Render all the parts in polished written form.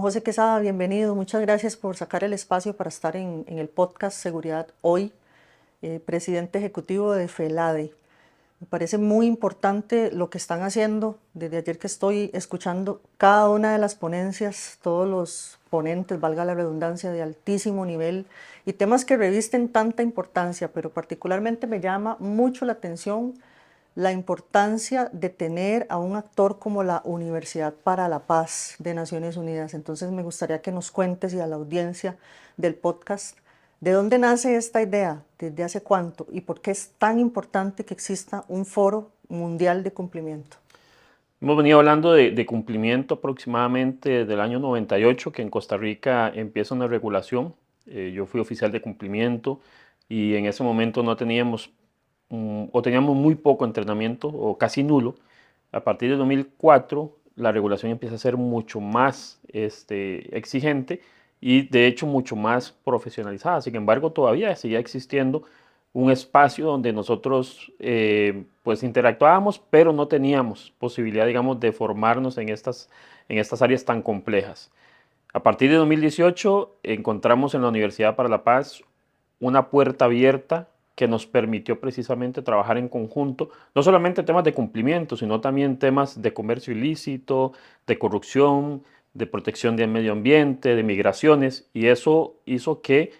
José Quesada, bienvenido. Muchas gracias por sacar el espacio para estar en el podcast Seguridad Hoy, presidente ejecutivo de FELADE. Me parece muy importante lo que están haciendo. Desde ayer que estoy escuchando cada una de las ponencias, todos los ponentes, valga la redundancia, de altísimo nivel y temas que revisten tanta importancia, pero particularmente me llama mucho la atención la importancia de tener a un actor como la Universidad para la Paz de Naciones Unidas. Entonces me gustaría que nos cuentes y a la audiencia del podcast, ¿de dónde nace esta idea? ¿Desde hace cuánto? ¿Y por qué es tan importante que exista un foro mundial de cumplimiento? Hemos venido hablando de cumplimiento aproximadamente desde el año 98, que en Costa Rica empieza una regulación. Yo fui oficial de cumplimiento y en ese momento no teníamos o teníamos muy poco entrenamiento o casi nulo. A partir de 2004 la regulación empieza a ser mucho más exigente y de hecho mucho más profesionalizada. Sin embargo, todavía seguía existiendo un espacio donde nosotros pues interactuábamos, pero no teníamos posibilidad, digamos, de formarnos en estas áreas tan complejas. A partir de 2018 encontramos en la Universidad para la Paz una puerta abierta que nos permitió precisamente trabajar en conjunto, no solamente temas de cumplimiento, sino también temas de comercio ilícito, de corrupción, de protección del medio ambiente, de migraciones, y eso hizo que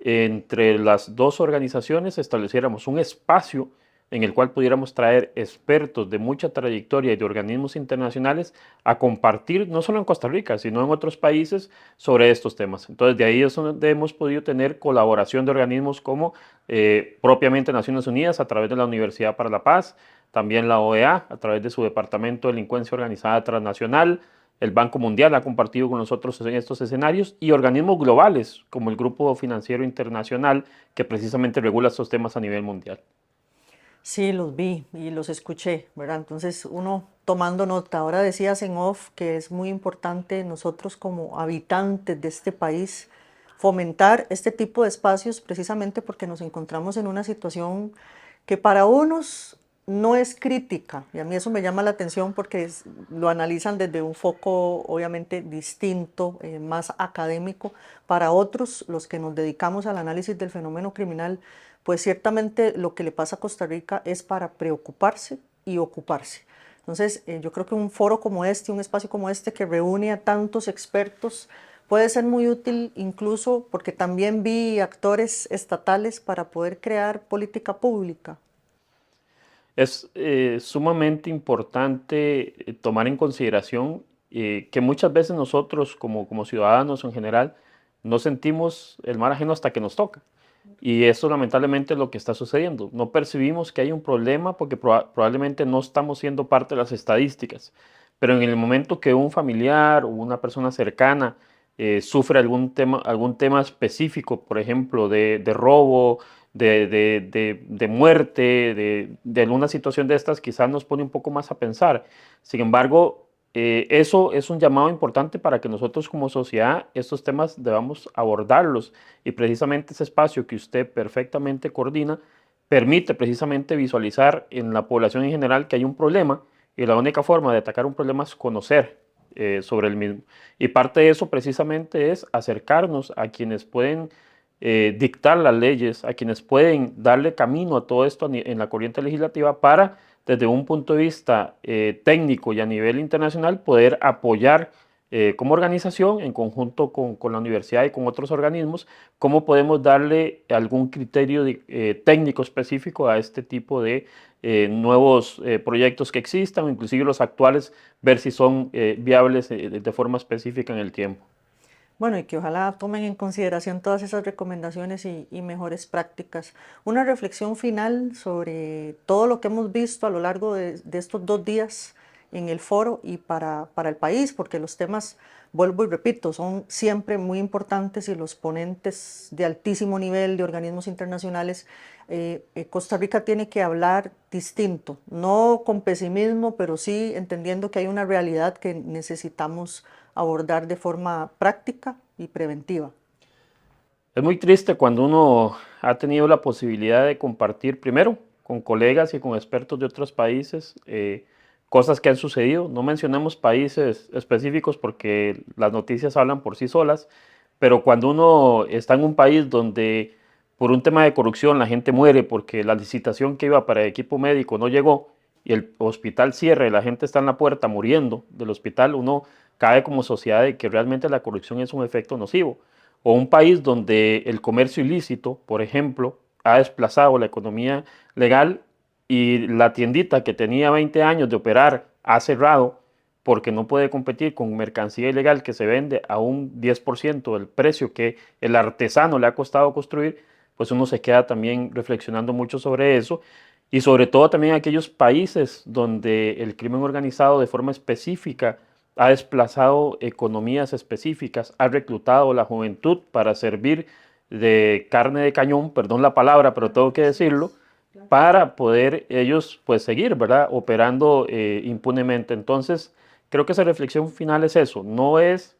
entre las dos organizaciones estableciéramos un espacio en el cual pudiéramos traer expertos de mucha trayectoria y de organismos internacionales a compartir, no solo en Costa Rica, sino en otros países, sobre estos temas. Entonces, de ahí es donde hemos podido tener colaboración de organismos como propiamente Naciones Unidas a través de la Universidad para la Paz, también la OEA a través de su Departamento de Delincuencia Organizada Transnacional, el Banco Mundial ha compartido con nosotros en estos escenarios y organismos globales como el Grupo Financiero Internacional que precisamente regula estos temas a nivel mundial. Sí, los vi y los escuché, ¿verdad? Entonces uno tomando nota, ahora decías en off que es muy importante nosotros como habitantes de este país fomentar este tipo de espacios precisamente porque nos encontramos en una situación que para unos no es crítica y a mí eso me llama la atención porque lo analizan desde un foco obviamente distinto, más académico. Para otros, los que nos dedicamos al análisis del fenómeno criminal, pues ciertamente lo que le pasa a Costa Rica es para preocuparse y ocuparse. Entonces, yo creo que un foro como este, un espacio como este que reúne a tantos expertos, puede ser muy útil incluso porque también vi actores estatales para poder crear política pública. Es sumamente importante tomar en consideración que muchas veces nosotros como ciudadanos en general no sentimos el mal ajeno hasta que nos toca. Y eso lamentablemente es lo que está sucediendo. No percibimos que hay un problema porque probablemente no estamos siendo parte de las estadísticas. Pero en el momento que un familiar o una persona cercana sufre algún tema específico, por ejemplo, de robo, de muerte, de alguna situación de estas, quizás nos pone un poco más a pensar. Sin embargo, eso es un llamado importante para que nosotros como sociedad estos temas debamos abordarlos y precisamente ese espacio que usted perfectamente coordina permite precisamente visualizar en la población en general que hay un problema y la única forma de atacar un problema es conocer sobre el mismo. Y parte de eso precisamente es acercarnos a quienes pueden dictar las leyes, a quienes pueden darle camino a todo esto en la corriente legislativa para, desde un punto de vista técnico y a nivel internacional, poder apoyar como organización, en conjunto con la universidad y con otros organismos, cómo podemos darle algún criterio técnico específico a este tipo de nuevos proyectos que existan, o inclusive los actuales, ver si son viables de forma específica en el tiempo. Bueno, y que ojalá tomen en consideración todas esas recomendaciones y mejores prácticas. Una reflexión final sobre todo lo que hemos visto a lo largo de estos 2 días en el foro y para el país, porque los temas, vuelvo y repito, son siempre muy importantes y los ponentes de altísimo nivel de organismos internacionales, Costa Rica tiene que hablar distinto, no con pesimismo, pero sí entendiendo que hay una realidad que necesitamos abordar de forma práctica y preventiva. Es muy triste cuando uno ha tenido la posibilidad de compartir primero con colegas y con expertos de otros países cosas que han sucedido. No mencionemos países específicos porque las noticias hablan por sí solas, pero cuando uno está en un país donde por un tema de corrupción la gente muere porque la licitación que iba para el equipo médico no llegó y el hospital cierra y la gente está en la puerta muriendo del hospital, uno cae como sociedad de que realmente la corrupción es un efecto nocivo. O un país donde el comercio ilícito, por ejemplo, ha desplazado la economía legal y la tiendita que tenía 20 años de operar ha cerrado porque no puede competir con mercancía ilegal que se vende a un 10% del precio que el artesano le ha costado construir, pues uno se queda también reflexionando mucho sobre eso y sobre todo también aquellos países donde el crimen organizado de forma específica ha desplazado economías específicas, ha reclutado la juventud para servir de carne de cañón, perdón la palabra, pero tengo que decirlo, para poder ellos pues seguir, ¿verdad? Operando impunemente. Entonces, creo que esa reflexión final es eso, no es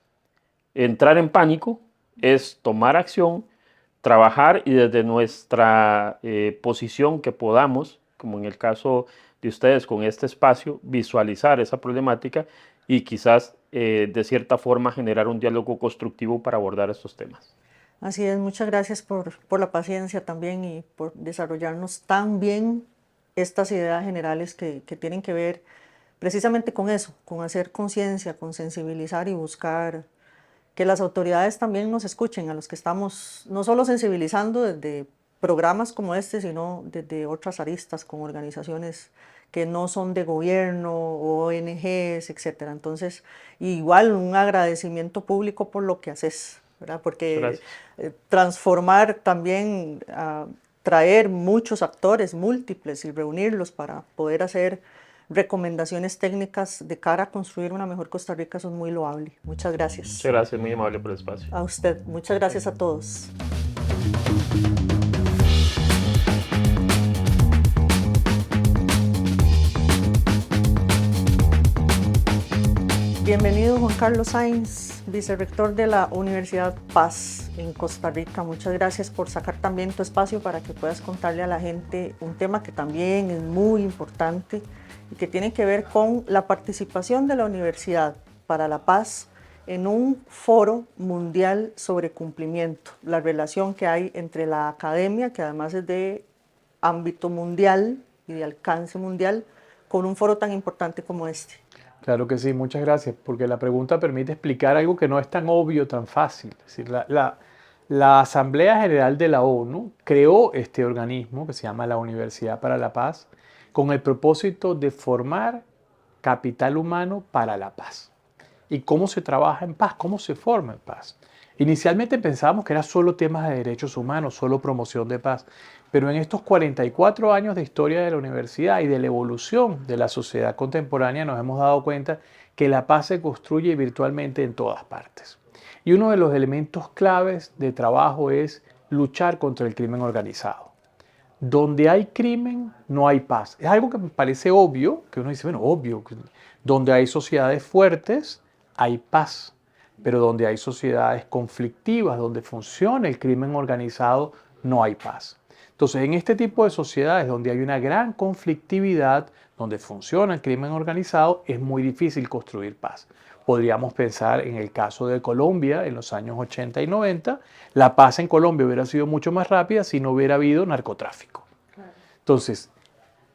entrar en pánico, es tomar acción, trabajar y desde nuestra posición que podamos, como en el caso de ustedes con este espacio, visualizar esa problemática y quizás de cierta forma generar un diálogo constructivo para abordar estos temas. Así es, muchas gracias por la paciencia también y por desarrollarnos tan bien estas ideas generales que tienen que ver precisamente con eso, con hacer conciencia, con sensibilizar y buscar que las autoridades también nos escuchen, a los que estamos no solo sensibilizando desde programas como este, sino desde otras aristas con organizaciones que no son de gobierno, ONGs, etcétera. Entonces, igual un agradecimiento público por lo que haces, ¿verdad? Porque Gracias. transformar también, traer muchos actores múltiples y reunirlos para poder hacer recomendaciones técnicas de cara a construir una mejor Costa Rica, eso es muy loable. Muchas Muchas gracias. gracias, muy amable por el espacio. A usted, muchas gracias a todos. Bienvenido Juan Carlos Sainz, vicerrector de la Universidad Paz en Costa Rica. Muchas gracias por sacar también tu espacio para que puedas contarle a la gente un tema que también es muy importante y que tiene que ver con la participación de la Universidad para la Paz en un foro mundial sobre cumplimiento, la relación que hay entre la academia, que además es de ámbito mundial y de alcance mundial, con un foro tan importante como este. Claro que sí, muchas gracias, porque la pregunta permite explicar algo que no es tan obvio, tan fácil. Es decir, la Asamblea General de la ONU creó este organismo que se llama la Universidad para la Paz con el propósito de formar capital humano para la paz. ¿Y cómo se trabaja en paz? ¿Cómo se forma en paz? Inicialmente pensábamos que era solo temas de derechos humanos, solo promoción de paz, pero en estos 44 años de historia de la universidad y de la evolución de la sociedad contemporánea nos hemos dado cuenta que la paz se construye virtualmente en todas partes. Y uno de los elementos claves de trabajo es luchar contra el crimen organizado. Donde hay crimen, no hay paz. Es algo que me parece obvio, que uno dice, bueno, obvio, donde hay sociedades fuertes, hay paz. Pero donde hay sociedades conflictivas, donde funciona el crimen organizado, no hay paz. Entonces, en este tipo de sociedades donde hay una gran conflictividad, donde funciona el crimen organizado, es muy difícil construir paz. Podríamos pensar en el caso de Colombia en los años 80 y 90. La paz en Colombia hubiera sido mucho más rápida si no hubiera habido narcotráfico. Entonces,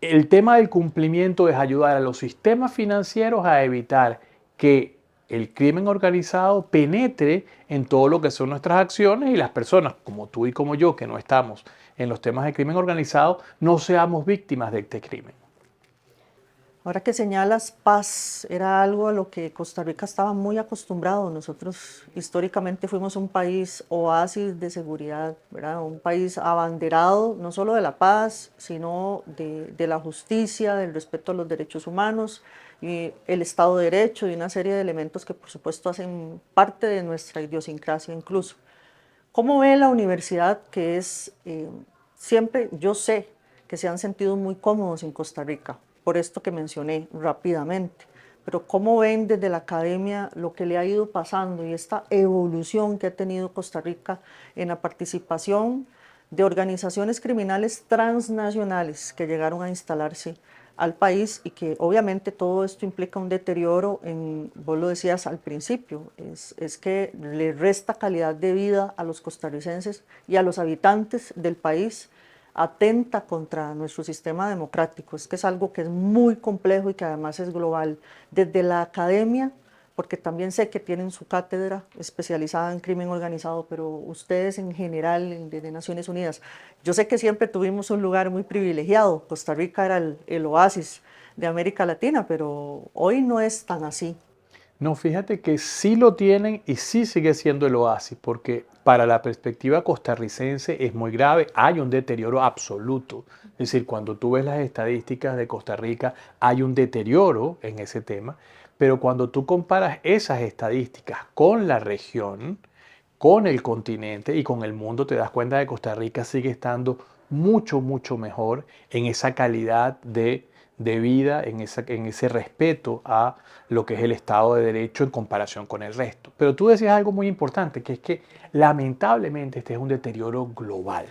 el tema del cumplimiento es ayudar a los sistemas financieros a evitar que el crimen organizado penetre en todo lo que son nuestras acciones y las personas como tú y como yo que no estamos en los temas de crimen organizado no seamos víctimas de este crimen. Ahora que señalas paz, era algo a lo que Costa Rica estaba muy acostumbrado. Nosotros históricamente fuimos un país oasis de seguridad, ¿verdad? Un país abanderado no solo de la paz, sino de la justicia, del respeto a los derechos humanos, y el Estado de Derecho y una serie de elementos que por supuesto hacen parte de nuestra idiosincrasia incluso. ¿Cómo ve la universidad que es, siempre, yo sé que se han sentido muy cómodos en Costa Rica, por esto que mencioné rápidamente, pero cómo ven desde la academia lo que le ha ido pasando y esta evolución que ha tenido Costa Rica en la participación de organizaciones criminales transnacionales que llegaron a instalarse al país y que obviamente todo esto implica un deterioro, vos lo decías al principio, es que le resta calidad de vida a los costarricenses y a los habitantes del país, atenta contra nuestro sistema democrático. Es que es algo que es muy complejo y que además es global. Desde la academia, porque también sé que tienen su cátedra especializada en crimen organizado, pero ustedes en general, desde Naciones Unidas, yo sé que siempre tuvimos un lugar muy privilegiado. Costa Rica era el oasis de América Latina, pero hoy no es tan así. No, fíjate que sí lo tienen y sí sigue siendo el oasis, porque para la perspectiva costarricense es muy grave, hay un deterioro absoluto. Es decir, cuando tú ves las estadísticas de Costa Rica, hay un deterioro en ese tema, pero cuando tú comparas esas estadísticas con la región, con el continente y con el mundo, te das cuenta de que Costa Rica sigue estando mucho, mucho mejor en esa calidad de vida, en ese respeto a lo que es el Estado de Derecho en comparación con el resto. Pero tú decías algo muy importante, que es que lamentablemente este es un deterioro global.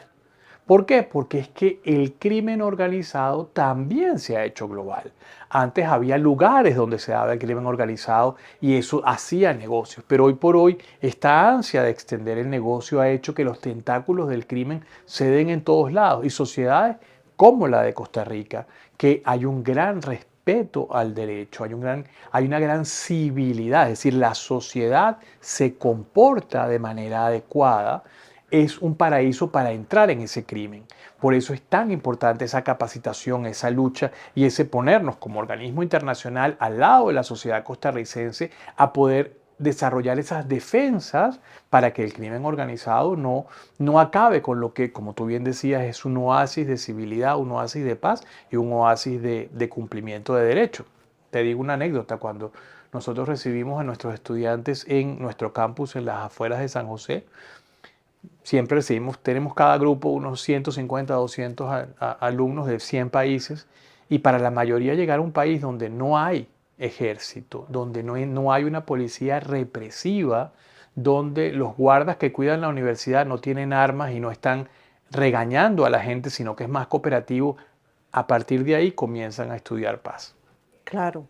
¿Por qué? Porque es que el crimen organizado también se ha hecho global. Antes había lugares donde se daba el crimen organizado y eso hacía negocios, pero hoy por hoy esta ansia de extender el negocio ha hecho que los tentáculos del crimen se den en todos lados y sociedades como la de Costa Rica, que hay un gran respeto al derecho, hay una gran civilidad, es decir, la sociedad se comporta de manera adecuada, es un paraíso para entrar en ese crimen. Por eso es tan importante esa capacitación, esa lucha y ese ponernos como organismo internacional al lado de la sociedad costarricense a poder desarrollar esas defensas para que el crimen organizado no acabe con lo que, como tú bien decías, es un oasis de civilidad, un oasis de paz y un oasis de cumplimiento de derechos. Te digo una anécdota, cuando nosotros recibimos a nuestros estudiantes en nuestro campus en las afueras de San José, siempre recibimos, tenemos cada grupo unos 150, 200 alumnos de 100 países y para la mayoría llegar a un país donde no hay ejército, donde no hay una policía represiva, donde los guardas que cuidan la universidad no tienen armas y no están regañando a la gente, sino que es más cooperativo, a partir de ahí comienzan a estudiar paz. Claro,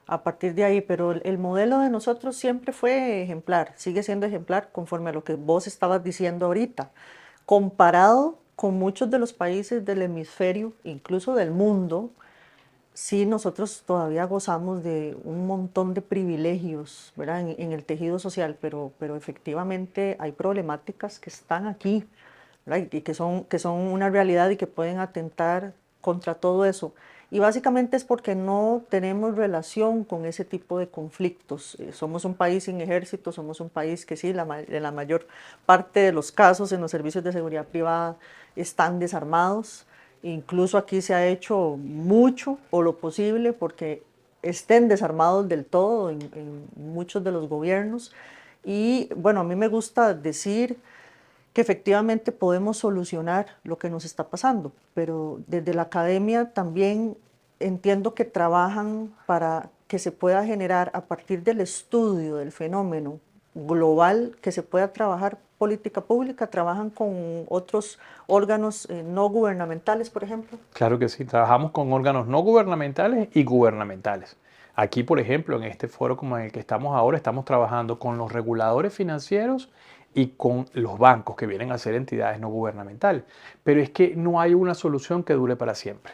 a partir de ahí, pero el modelo de nosotros siempre fue ejemplar, sigue siendo ejemplar conforme a lo que vos estabas diciendo ahorita, comparado con muchos de los países del hemisferio, incluso del mundo. Sí, nosotros todavía gozamos de un montón de privilegios, ¿verdad? En el tejido social, pero efectivamente hay problemáticas que están aquí, ¿verdad? Y que son una realidad y que pueden atentar contra todo eso. Y básicamente es porque no tenemos relación con ese tipo de conflictos. Somos un país sin ejército, somos un país que sí, en la mayor parte de los casos en los servicios de seguridad privada están desarmados. Incluso aquí se ha hecho mucho o lo posible porque estén desarmados del todo en muchos de los gobiernos. Y bueno, a mí me gusta decir que efectivamente podemos solucionar lo que nos está pasando, pero desde la academia también entiendo que trabajan para que se pueda generar a partir del estudio del fenómeno global, que se pueda trabajar política pública, trabajan con otros órganos no gubernamentales, por ejemplo. Claro que sí, trabajamos con órganos no gubernamentales y gubernamentales. Aquí, por ejemplo, en este foro como en el que estamos ahora, estamos trabajando con los reguladores financieros y con los bancos que vienen a ser entidades no gubernamentales. Pero es que no hay una solución que dure para siempre.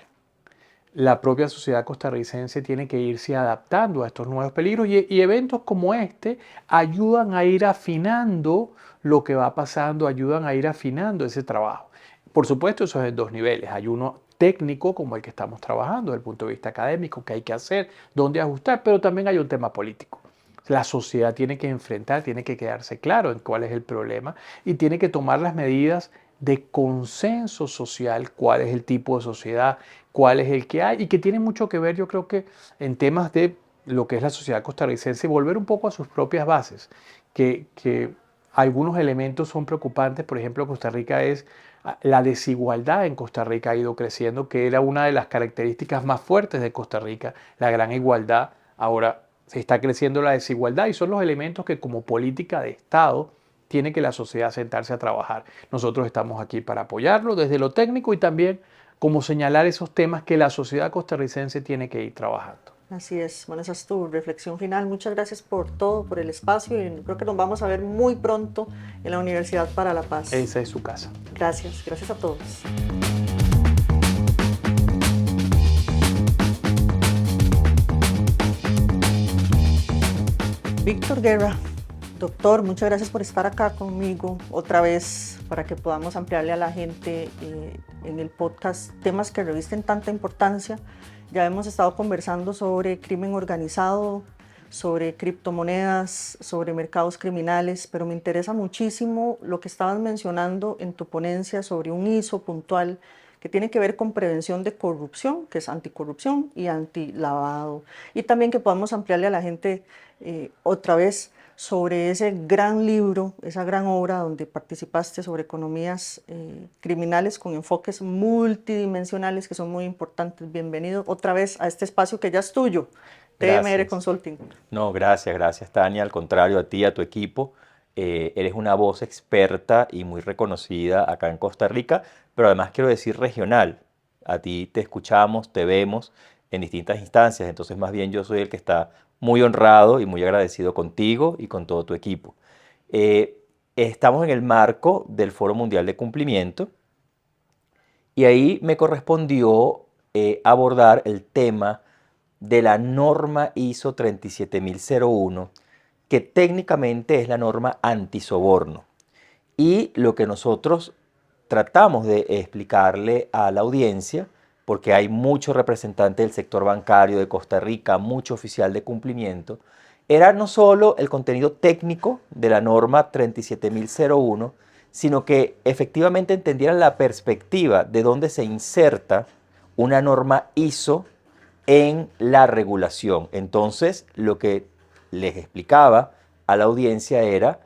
La propia sociedad costarricense tiene que irse adaptando a estos nuevos peligros y eventos como este ayudan a ir afinando lo que va pasando, ayudan a ir afinando ese trabajo. Por supuesto, eso es en dos niveles. Hay uno técnico, como el que estamos trabajando, desde el punto de vista académico, qué hay que hacer, dónde ajustar, pero también hay un tema político. La sociedad tiene que enfrentar, tiene que quedarse claro en cuál es el problema y tiene que tomar las medidas de consenso social, cuál es el tipo de sociedad, cuál es el que hay y que tiene mucho que ver, yo creo que en temas de lo que es la sociedad costarricense, volver un poco a sus propias bases, que algunos elementos son preocupantes, por ejemplo, Costa Rica es la desigualdad en Costa Rica ha ido creciendo, que era una de las características más fuertes de Costa Rica, la gran igualdad. Ahora se está creciendo la desigualdad y son los elementos que como política de Estado tiene que la sociedad sentarse a trabajar. Nosotros estamos aquí para apoyarlo desde lo técnico y también como señalar esos temas que la sociedad costarricense tiene que ir trabajando. Así es. Bueno, esa es tu reflexión final. Muchas gracias por todo, por el espacio, y creo que nos vamos a ver muy pronto en la Universidad para la Paz. Esa es su casa. Gracias. Gracias a todos. Víctor Guerra, doctor, muchas gracias por estar acá conmigo otra vez para que podamos ampliarle a la gente en el podcast temas que revisten tanta importancia. Ya hemos estado conversando sobre crimen organizado, sobre criptomonedas, sobre mercados criminales, pero me interesa muchísimo lo que estabas mencionando en tu ponencia sobre un ISO puntual que tiene que ver con prevención de corrupción, que es anticorrupción y antilavado. Y también que podamos ampliarle a la gente otra vez sobre ese gran libro, esa gran obra donde participaste sobre economías criminales con enfoques multidimensionales que son muy importantes. Bienvenido otra vez a este espacio que ya es tuyo, TMR Consulting. No, gracias Tania, al contrario, a ti y a tu equipo. Eres una voz experta y muy reconocida acá en Costa Rica, pero además quiero decir regional. A ti te escuchamos, te vemos en distintas instancias, entonces más bien yo soy el que está muy honrado y muy agradecido contigo y con todo tu equipo. Estamos en el marco del Foro Mundial de Cumplimiento y ahí me correspondió abordar el tema de la norma ISO 37001, que técnicamente es la norma antisoborno. Y lo que nosotros tratamos de explicarle a la audiencia, porque hay muchos representantes del sector bancario de Costa Rica, mucho oficial de cumplimiento, era no solo el contenido técnico de la norma 37001, sino que efectivamente entendieran la perspectiva de dónde se inserta una norma ISO en la regulación. Entonces, lo que les explicaba a la audiencia era,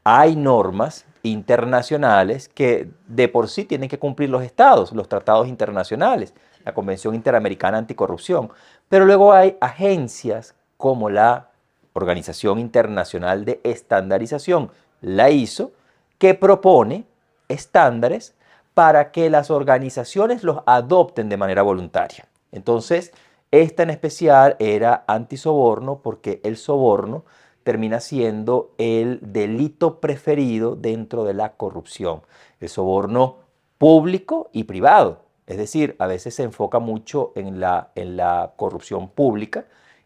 hay normas internacionales que de por sí tienen que cumplir los estados, los tratados internacionales, la Convención Interamericana Anticorrupción, pero luego hay agencias como la Organización Internacional de Estandarización, la ISO, que propone estándares para que las organizaciones los adopten de manera voluntaria. Entonces, esta en especial era antisoborno porque el soborno termina siendo el delito preferido dentro de la corrupción. El soborno público y privado. Es decir, a veces se enfoca mucho en la corrupción pública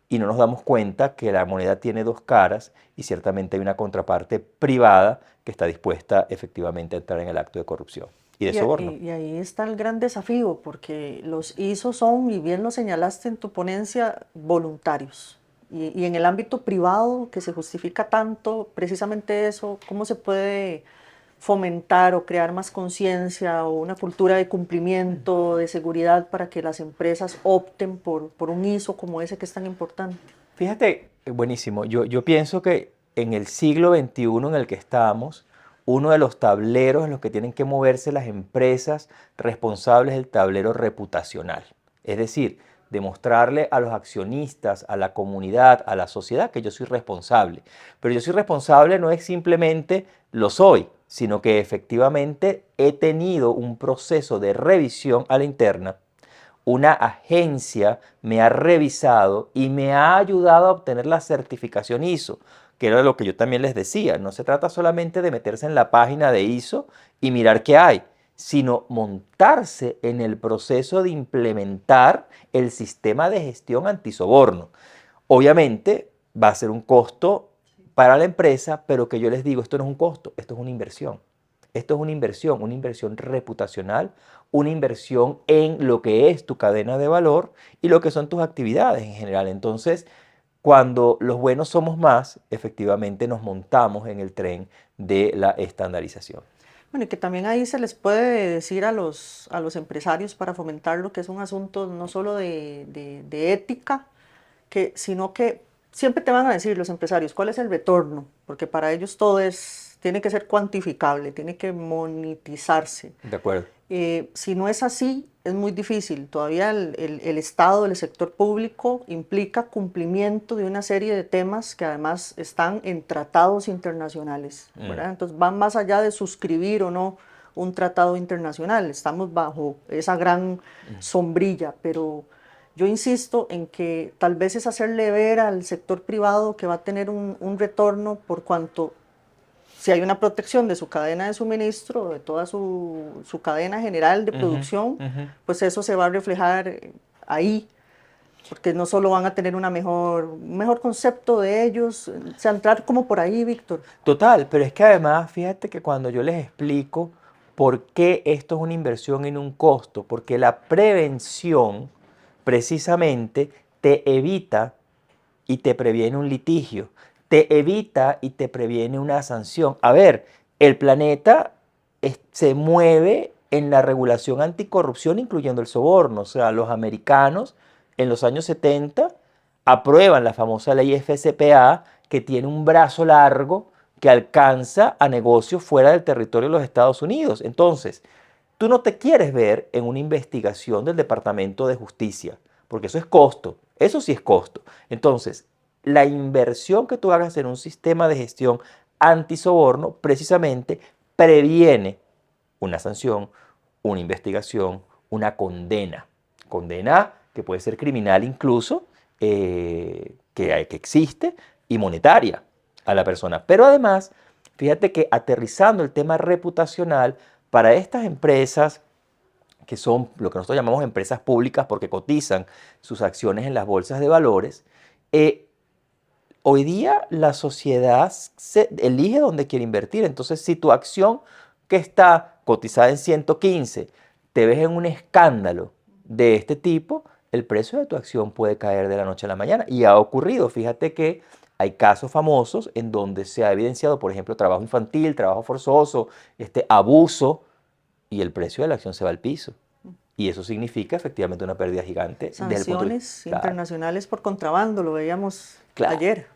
y no nos damos cuenta que la moneda tiene dos caras y ciertamente hay una contraparte privada que está dispuesta efectivamente a entrar en el acto de corrupción y de soborno. Y ahí está el gran desafío, porque los ISO son, y bien lo señalaste en tu ponencia, voluntarios. Y en el ámbito privado, que se justifica tanto, precisamente eso, ¿cómo se puede fomentar o crear más conciencia o una cultura de cumplimiento, de seguridad para que las empresas opten por un ISO como ese que es tan importante? Fíjate, buenísimo. Yo pienso que en el siglo XXI en el que estamos, uno de los tableros en los que tienen que moverse las empresas responsables es el tablero reputacional. Es decir, demostrarle a los accionistas, a la comunidad, a la sociedad que yo soy responsable. Pero yo soy responsable no es simplemente lo soy, sino que efectivamente he tenido un proceso de revisión a la interna. Una agencia me ha revisado y me ha ayudado a obtener la certificación ISO, que era lo que yo también les decía. No se trata solamente de meterse en la página de ISO y mirar qué hay, sino montarse en el proceso de implementar el sistema de gestión antisoborno. Obviamente va a ser un costo para la empresa, pero que yo les digo, esto no es un costo, esto es una inversión. Esto es una inversión reputacional, una inversión en lo que es tu cadena de valor y lo que son tus actividades en general. Entonces, cuando los buenos somos más, efectivamente nos montamos en el tren de la estandarización. Bueno, y que también ahí se les puede decir a los empresarios para fomentar lo que es un asunto no solo de ética, sino que siempre te van a decir los empresarios cuál es el retorno, porque para ellos todo tiene que ser cuantificable, tiene que monetizarse. De acuerdo. Si no es así, es muy difícil. Todavía el Estado, el sector público, implica cumplimiento de una serie de temas que además están en tratados internacionales, ¿verdad? Entonces van más allá de suscribir o no un tratado internacional, estamos bajo esa gran sombrilla, pero yo insisto en que tal vez es hacerle ver al sector privado que va a tener un retorno por cuanto si hay una protección de su cadena de suministro, de toda su cadena general de producción, pues eso se va a reflejar ahí, porque no solo van a tener un mejor concepto de ellos, o sea, entrar como por ahí, Víctor. Total, pero es que además, fíjate que cuando yo les explico por qué esto es una inversión en un costo, porque la prevención precisamente te evita y te previene un litigio, te evita y te previene una sanción. A ver, el planeta se mueve en la regulación anticorrupción, incluyendo el soborno. O sea, los americanos en los años 70 aprueban la famosa ley FCPA, que tiene un brazo largo que alcanza a negocios fuera del territorio de los Estados Unidos. Entonces, tú no te quieres ver en una investigación del Departamento de Justicia, porque eso es costo, eso sí es costo. Entonces, la inversión que tú hagas en un sistema de gestión antisoborno precisamente previene una sanción, una investigación, una condena. Condena que puede ser criminal incluso, que existe, y monetaria a la persona. Pero además, fíjate que aterrizando el tema reputacional, para estas empresas que son lo que nosotros llamamos empresas públicas porque cotizan sus acciones en las bolsas de valores, hoy día la sociedad elige dónde quiere invertir. Entonces, si tu acción que está cotizada en 115, te ves en un escándalo de este tipo, el precio de tu acción puede caer de la noche a la mañana. Y ha ocurrido, fíjate que hay casos famosos en donde se ha evidenciado, por ejemplo, trabajo infantil, trabajo forzoso, abuso, y el precio de la acción se va al piso. Y eso significa efectivamente una pérdida gigante. Desde el punto de Sanciones Claro. internacionales por contrabando, lo veíamos ayer.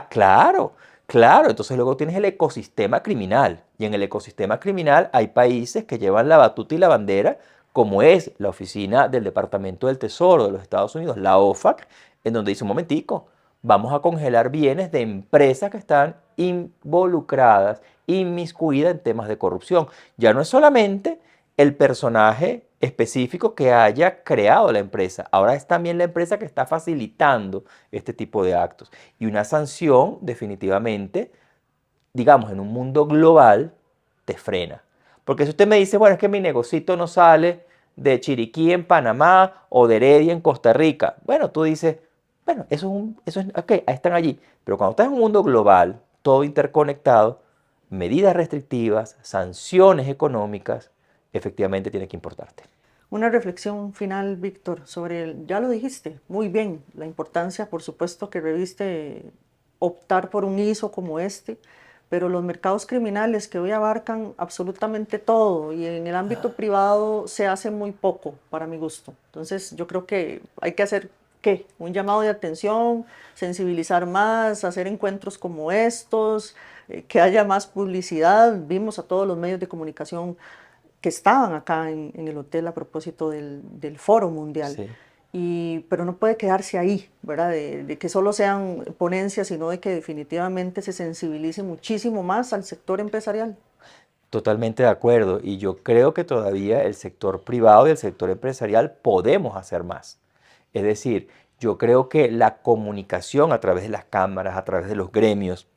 Claro, claro. Entonces luego tienes el ecosistema criminal. Y en el ecosistema criminal hay países que llevan la batuta y la bandera, como es la oficina del Departamento del Tesoro de los Estados Unidos, la OFAC, en donde dice, un momentico, vamos a congelar bienes de empresas que están involucradas, inmiscuidas en temas de corrupción. Ya no es solamente el personaje específico que haya creado la empresa, ahora es también la empresa que está facilitando este tipo de actos. Y una sanción definitivamente, digamos, en un mundo global, te frena. Porque si usted me dice, bueno, es que mi negocito no sale de Chiriquí en Panamá o de Heredia en Costa Rica. Bueno, tú dices, bueno, ok, ahí están allí. Pero cuando estás en un mundo global, todo interconectado, medidas restrictivas, sanciones económicas, efectivamente tiene que importarte. Una reflexión final, Víctor, ya lo dijiste, muy bien, la importancia, por supuesto, que reviste optar por un ISO como este, pero los mercados criminales que hoy abarcan absolutamente todo y en el ámbito privado se hace muy poco, para mi gusto. Entonces, yo creo que hay que hacer, ¿qué? Un llamado de atención, sensibilizar más, hacer encuentros como estos, que haya más publicidad. Vimos a todos los medios de comunicación que estaban acá en el hotel a propósito del Foro Mundial. Sí. Pero no puede quedarse ahí, ¿verdad? De que solo sean ponencias, sino de que definitivamente se sensibilice muchísimo más al sector empresarial. Totalmente de acuerdo. Y yo creo que todavía el sector privado y el sector empresarial podemos hacer más. Es decir, yo creo que la comunicación a través de las cámaras, a través de los gremios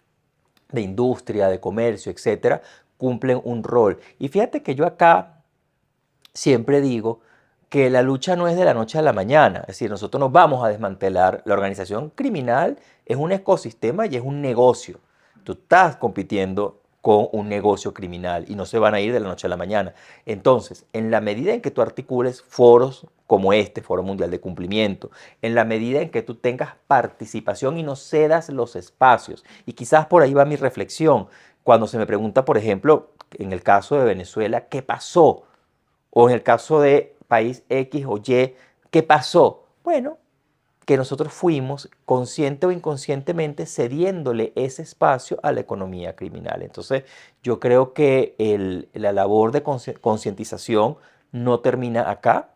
de industria, de comercio, etcétera, cumplen un rol. Y fíjate que yo acá siempre digo que la lucha no es de la noche a la mañana. Es decir, nosotros nos vamos a desmantelar. La organización criminal es un ecosistema y es un negocio. Tú estás compitiendo con un negocio criminal y no se van a ir de la noche a la mañana. Entonces, en la medida en que tú articules foros como este, Foro Mundial de Cumplimiento, en la medida en que tú tengas participación y no cedas los espacios, y quizás por ahí va mi reflexión, cuando se me pregunta, por ejemplo, en el caso de Venezuela, ¿qué pasó? O en el caso de país X o Y, ¿qué pasó? Bueno, que nosotros fuimos, consciente o inconscientemente, cediéndole ese espacio a la economía criminal. Entonces, yo creo que la labor de concientización no termina acá.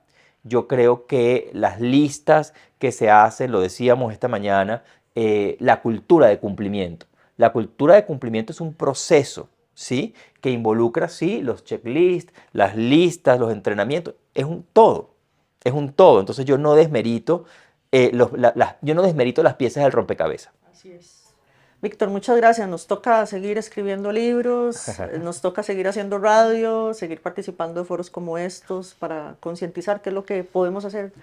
Yo creo que las listas que se hacen, lo decíamos esta mañana, la cultura de cumplimiento. La cultura de cumplimiento es un proceso. O ¿sí? Que involucra, sí, los checklists, las listas, los entrenamientos. Es un todo. Es un todo. Entonces yo no desmerito, yo no desmerito las piezas del rompecabezas. Así es. Víctor, muchas gracias. Nos toca seguir escribiendo libros, nos toca seguir haciendo radio, seguir participando de foros como estos para concientizar qué es lo que podemos hacer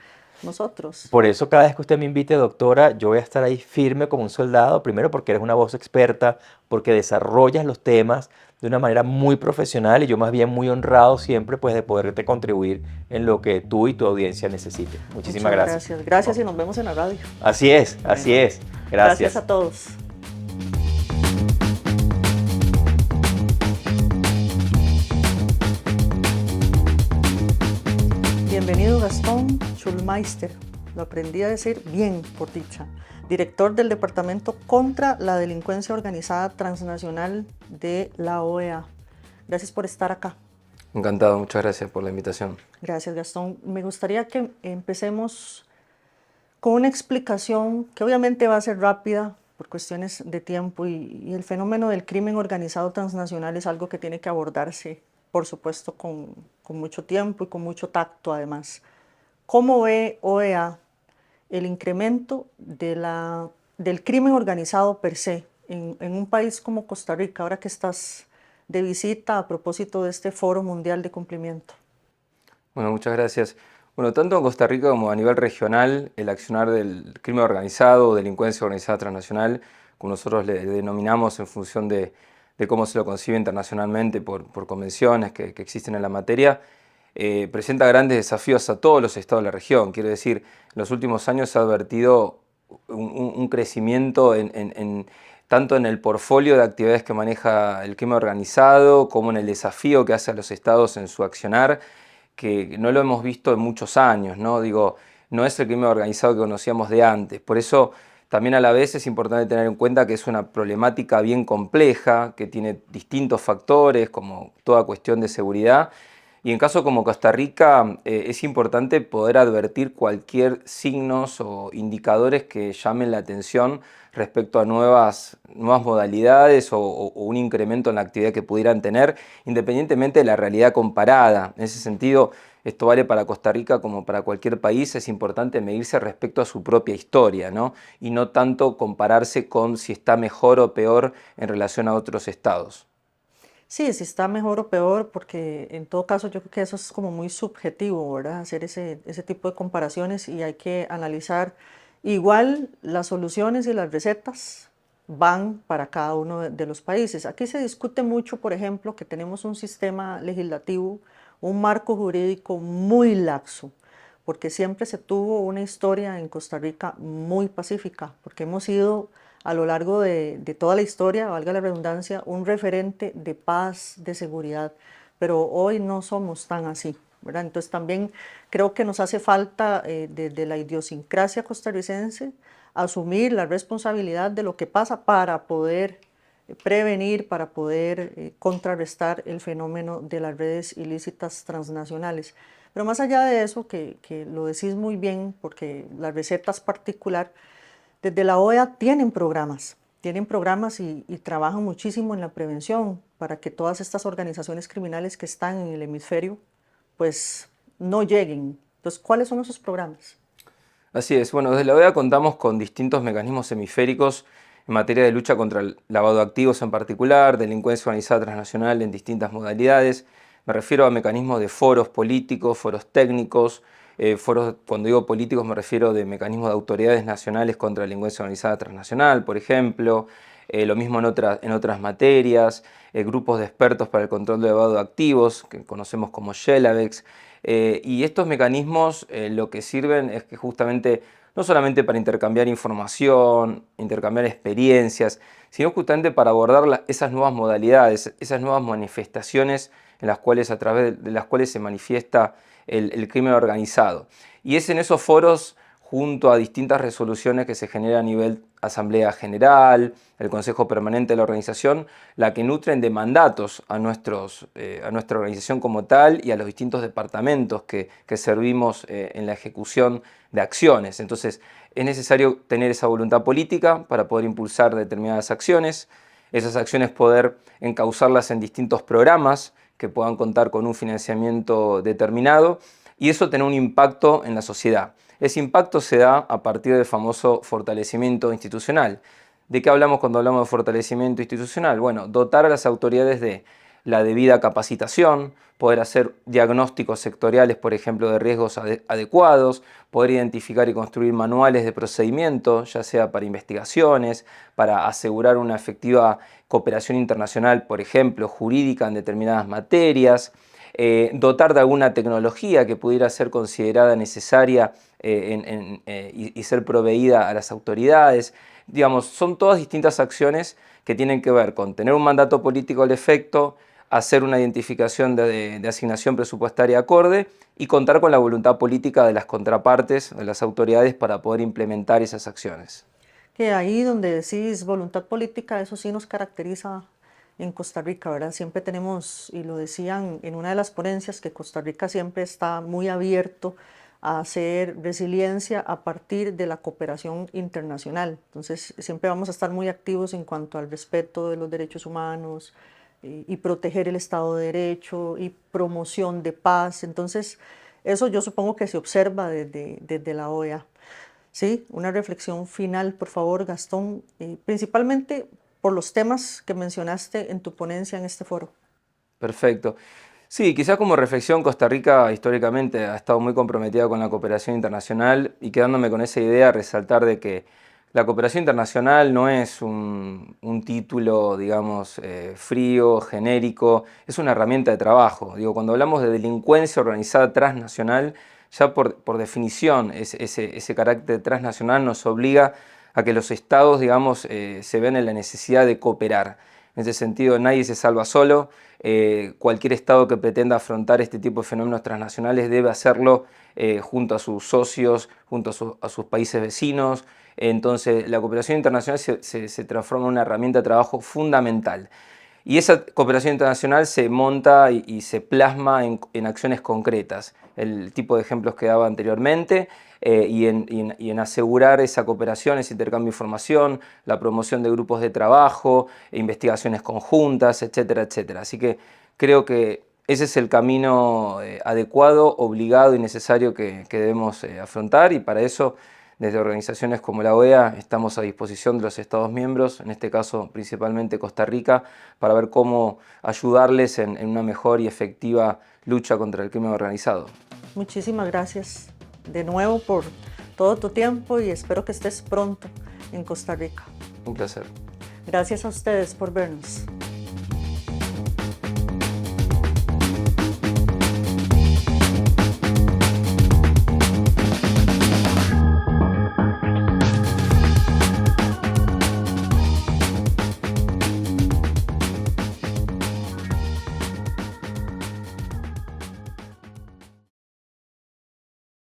nosotros. Por eso cada vez que usted me invite, doctora, yo voy a estar ahí firme como un soldado, primero porque eres una voz experta, porque desarrollas los temas de una manera muy profesional y yo más bien muy honrado siempre pues de poderte contribuir en lo que tú y tu audiencia necesiten. Muchísimas Muchas gracias. gracias. Gracias y nos vemos en la radio. Así es, así Bueno, es. Gracias. Gracias a todos. Bienvenido Gastón Schulmeister, lo aprendí a decir bien, por dicha, director del Departamento contra la Delincuencia Organizada Transnacional de la OEA. Gracias por estar acá. Encantado, muchas gracias por la invitación. Gracias Gastón. Me gustaría que empecemos con una explicación que obviamente va a ser rápida por cuestiones de tiempo y el fenómeno del crimen organizado transnacional es algo que tiene que abordarse, por supuesto, con mucho tiempo y con mucho tacto además. ¿Cómo ve OEA el incremento del crimen organizado per se en un país como Costa Rica, ahora que estás de visita a propósito de este Foro Mundial de Cumplimiento? Bueno, muchas gracias. Bueno, tanto en Costa Rica como a nivel regional, el accionar del crimen organizado o delincuencia organizada transnacional, como nosotros le denominamos en función de cómo se lo concibe internacionalmente por convenciones que existen en la materia, presenta grandes desafíos a todos los estados de la región. Quiero decir, en los últimos años se ha advertido un crecimiento tanto en el portfolio de actividades que maneja el crimen organizado como en el desafío que hace a los estados en su accionar, que no lo hemos visto en muchos años, ¿no? Digo, no es el crimen organizado que conocíamos de antes. Por eso también a la vez es importante tener en cuenta que es una problemática bien compleja, que tiene distintos factores, como toda cuestión de seguridad. Y en caso como Costa Rica, es importante poder advertir cualquier signos o indicadores que llamen la atención respecto a nuevas modalidades o un incremento en la actividad que pudieran tener, independientemente de la realidad comparada. En ese sentido, esto vale para Costa Rica como para cualquier país, es importante medirse respecto a su propia historia, ¿no? Y no tanto compararse con si está mejor o peor en relación a otros estados. Sí, si está mejor o peor, porque en todo caso yo creo que eso es como muy subjetivo, ¿verdad? Hacer ese tipo de comparaciones y hay que analizar. Igual las soluciones y las recetas van para cada uno de los países. Aquí se discute mucho, por ejemplo, que tenemos un sistema legislativo, un marco jurídico muy laxo, porque siempre se tuvo una historia en Costa Rica muy pacífica, porque hemos sido a lo largo de toda la historia, valga la redundancia, un referente de paz, de seguridad, pero hoy no somos tan así, ¿verdad? Entonces también creo que nos hace falta desde la idiosincrasia costarricense asumir la responsabilidad de lo que pasa para poder prevenir, para poder contrarrestar el fenómeno de las redes ilícitas transnacionales. Pero más allá de eso, que lo decís muy bien, porque la receta es particular, desde la OEA tienen programas y trabajan muchísimo en la prevención para que todas estas organizaciones criminales que están en el hemisferio pues no lleguen. Entonces, ¿cuáles son esos programas? Así es, bueno, desde la OEA contamos con distintos mecanismos hemisféricos en materia de lucha contra el lavado de activos en particular, delincuencia organizada transnacional en distintas modalidades. Me refiero a mecanismos de foros políticos, foros técnicos, foros, cuando digo políticos me refiero de mecanismos de autoridades nacionales contra la delincuencia organizada transnacional, por ejemplo, lo mismo en otras materias, grupos de expertos para el control de lavado de activos, que conocemos como SHELAVEX, y estos mecanismos lo que sirven es que justamente no solamente para intercambiar información, intercambiar experiencias, sino justamente para abordar esas nuevas modalidades, esas nuevas manifestaciones en las cuales, a través de las cuales se manifiesta el crimen organizado. Y es en esos foros, junto a distintas resoluciones que se generan a nivel Asamblea General, el Consejo Permanente de la organización, la que nutren de mandatos a nuestra organización como tal y a los distintos departamentos que servimos en la ejecución de acciones. Entonces, es necesario tener esa voluntad política para poder impulsar determinadas acciones. Esas acciones poder encauzarlas en distintos programas que puedan contar con un financiamiento determinado y eso tener un impacto en la sociedad. Ese impacto se da a partir del famoso fortalecimiento institucional. ¿De qué hablamos cuando hablamos de fortalecimiento institucional? Bueno, dotar a las autoridades de la debida capacitación, poder hacer diagnósticos sectoriales, por ejemplo, de riesgos adecuados, poder identificar y construir manuales de procedimiento, ya sea para investigaciones, para asegurar una efectiva cooperación internacional, por ejemplo, jurídica en determinadas materias, dotar de alguna tecnología que pudiera ser considerada necesaria y ser proveída a las autoridades. Digamos, son todas distintas acciones que tienen que ver con tener un mandato político al efecto, hacer una identificación de asignación presupuestaria acorde y contar con la voluntad política de las contrapartes, de las autoridades, para poder implementar esas acciones. Que ahí donde decís voluntad política, eso sí nos caracteriza en Costa Rica, ¿verdad? Siempre tenemos, y lo decían en una de las ponencias, que Costa Rica siempre está muy abierto a hacer resiliencia a partir de la cooperación internacional. Entonces, siempre vamos a estar muy activos en cuanto al respeto de los derechos humanos y proteger el Estado de Derecho y promoción de paz. Entonces, eso yo supongo que se observa desde la OEA. Sí, una reflexión final, por favor, Gastón, principalmente por los temas que mencionaste en tu ponencia en este foro. Perfecto. Sí, quizás como reflexión, Costa Rica históricamente ha estado muy comprometida con la cooperación internacional y quedándome con esa idea, resaltar de que la cooperación internacional no es un título, digamos, frío, genérico, es una herramienta de trabajo. Digo, cuando hablamos de delincuencia organizada transnacional, ya por definición ese carácter transnacional nos obliga a que los estados, digamos, se vean en la necesidad de cooperar. En ese sentido, nadie se salva solo. Cualquier estado que pretenda afrontar este tipo de fenómenos transnacionales debe hacerlo junto a sus socios, junto a sus países vecinos. Entonces, la cooperación internacional se transforma en una herramienta de trabajo fundamental. Y esa cooperación internacional se monta y se plasma en acciones concretas. El tipo de ejemplos que daba anteriormente, y en asegurar esa cooperación, ese intercambio de información, la promoción de grupos de trabajo, investigaciones conjuntas, etcétera, etcétera. Así que creo que ese es el camino adecuado, obligado y necesario que debemos afrontar, y para eso desde organizaciones como la OEA estamos a disposición de los Estados miembros, en este caso principalmente Costa Rica, para ver cómo ayudarles en una mejor y efectiva lucha contra el crimen organizado. Muchísimas gracias de nuevo por todo tu tiempo y espero que estés pronto en Costa Rica. Un placer. Gracias a ustedes por vernos.